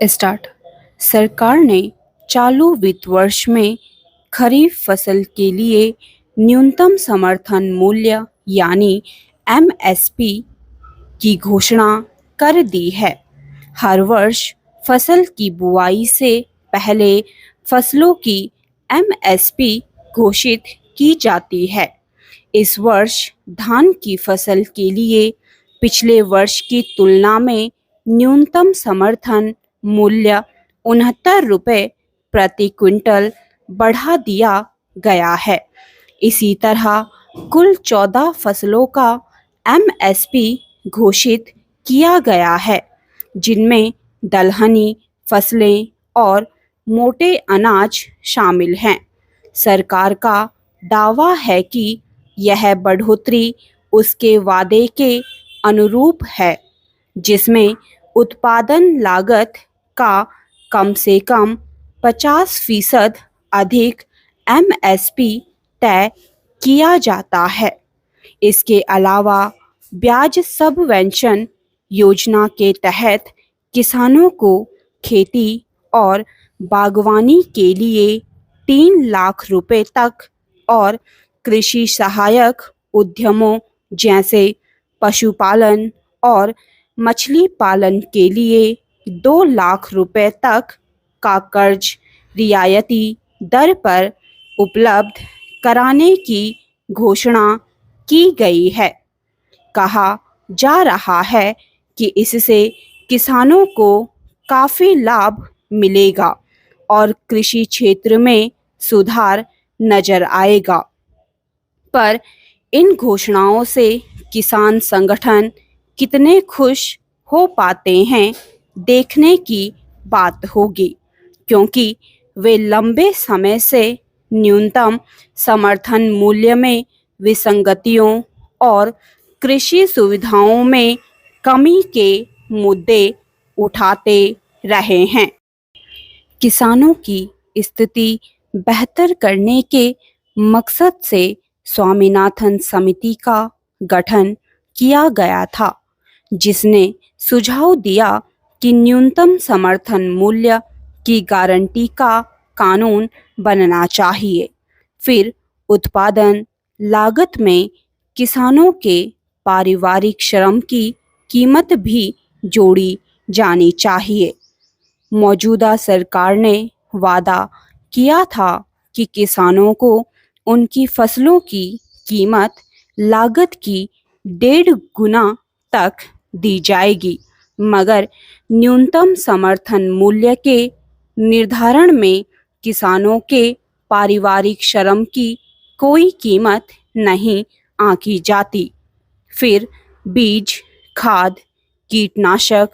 Start. सरकार ने चालू वित्त वर्ष में खरीफ फसल के लिए न्यूनतम समर्थन मूल्य यानी एमएसपी की घोषणा कर दी है। हर वर्ष फसल की बुआई से पहले फसलों की एमएसपी घोषित की जाती है। इस वर्ष धान की फसल के लिए पिछले वर्ष की तुलना में न्यूनतम समर्थन मूल्य 69 रुपये प्रति क्विंटल बढ़ा दिया गया है। इसी तरह कुल 14 फसलों का एमएसपी घोषित किया गया है, जिनमें दलहनी फसलें और मोटे अनाज शामिल हैं। सरकार का दावा है कि यह बढ़ोतरी उसके वादे के अनुरूप है, जिसमें उत्पादन लागत का कम से कम 50% अधिक एमएसपी तय किया जाता है। इसके अलावा ब्याज सबवेंशन योजना के तहत किसानों को खेती और बागवानी के लिए 3 लाख रुपए तक और कृषि सहायक उद्यमों जैसे पशुपालन और मछली पालन के लिए 2 लाख रुपए तक का कर्ज रियायती दर पर उपलब्ध कराने की घोषणा की गई है। कहा जा रहा है कि इससे किसानों को काफ़ी लाभ मिलेगा और कृषि क्षेत्र में सुधार नजर आएगा। पर इन घोषणाओं से किसान संगठन कितने खुश हो पाते हैं, देखने की बात होगी, क्योंकि वे लंबे समय से न्यूनतम समर्थन मूल्य में विसंगतियों और कृषि सुविधाओं में कमी के मुद्दे उठाते रहे हैं। किसानों की स्थिति बेहतर करने के मकसद से स्वामीनाथन समिति का गठन किया गया था, जिसने सुझाव दिया कि न्यूनतम समर्थन मूल्य की गारंटी का कानून बनना चाहिए। फिर उत्पादन लागत में किसानों के पारिवारिक श्रम की कीमत भी जोड़ी जानी चाहिए। मौजूदा सरकार ने वादा किया था कि किसानों को उनकी फसलों की कीमत लागत की 1.5 गुना तक दी जाएगी, मगर न्यूनतम समर्थन मूल्य के निर्धारण में किसानों के पारिवारिक श्रम की कोई कीमत नहीं आंकी जाती। फिर बीज, खाद, कीटनाशक,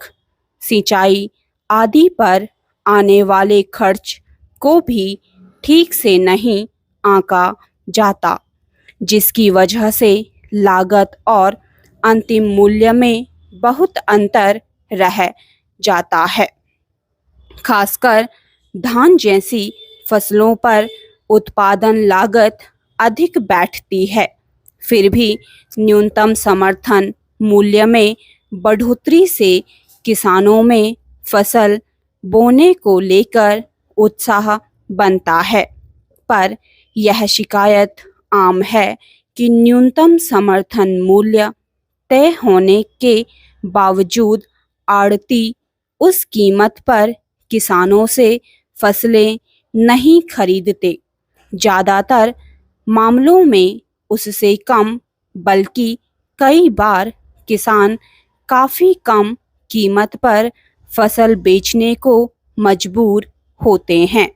सिंचाई आदि पर आने वाले खर्च को भी ठीक से नहीं आंका जाता, जिसकी वजह से लागत और अंतिम मूल्य में बहुत अंतर रह जाता है। खासकर धान जैसी फसलों पर उत्पादन लागत अधिक बैठती है। फिर भी न्यूनतम समर्थन मूल्य में बढ़ोतरी से किसानों में फसल बोने को लेकर उत्साह बनता है, पर यह शिकायत आम है कि न्यूनतम समर्थन मूल्य तय होने के बावजूद आड़ती उस कीमत पर किसानों से फसलें नहीं खरीदते। ज़्यादातर मामलों में उससे कम, बल्कि कई बार किसान काफ़ी कम कीमत पर फसल बेचने को मजबूर होते हैं।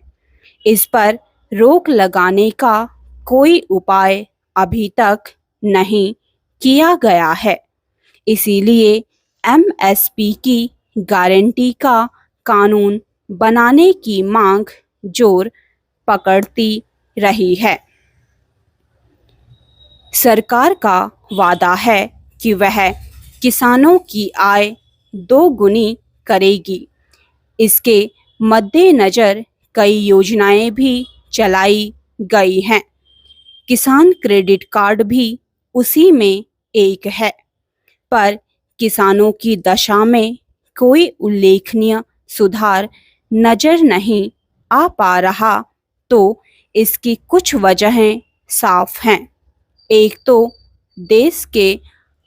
इस पर रोक लगाने का कोई उपाय अभी तक नहीं किया गया है। इसीलिए एमएसपी की गारंटी का कानून बनाने की मांग जोर पकड़ती रही है। सरकार का वादा है कि वह किसानों की आय 2 गुनी करेगी। इसके मद्देनज़र कई योजनाएं भी चलाई गई हैं। किसान क्रेडिट कार्ड भी उसी में एक है, पर किसानों की दशा में कोई उल्लेखनीय सुधार नजर नहीं आ पा रहा, तो इसकी कुछ वजहें साफ हैं। एक तो देश के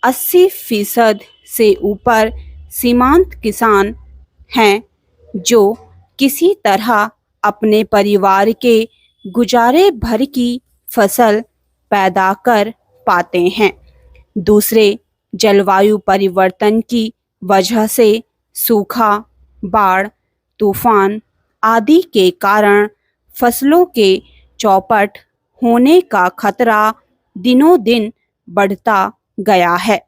80% से ऊपर सीमांत किसान हैं जो किसी तरह अपने परिवार के गुजारे भर की फसल पैदा कर पाते हैं। दूसरे, जलवायु परिवर्तन की वजह से सूखा, बाढ़, तूफान आदि के कारण फसलों के चौपट होने का खतरा दिनों दिन बढ़ता गया है।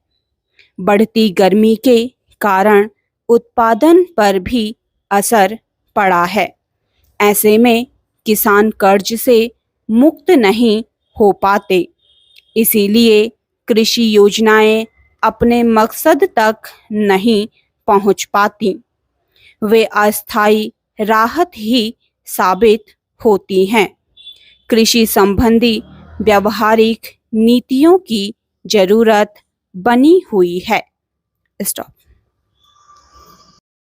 बढ़ती गर्मी के कारण उत्पादन पर भी असर पड़ा है। ऐसे में किसान कर्ज से मुक्त नहीं हो पाते, इसीलिए कृषि योजनाएं अपने मकसद तक नहीं पहुंच पाती। वे अस्थायी राहत ही साबित होती हैं। कृषि संबंधी व्यावहारिक नीतियों की जरूरत बनी हुई है। स्टॉप।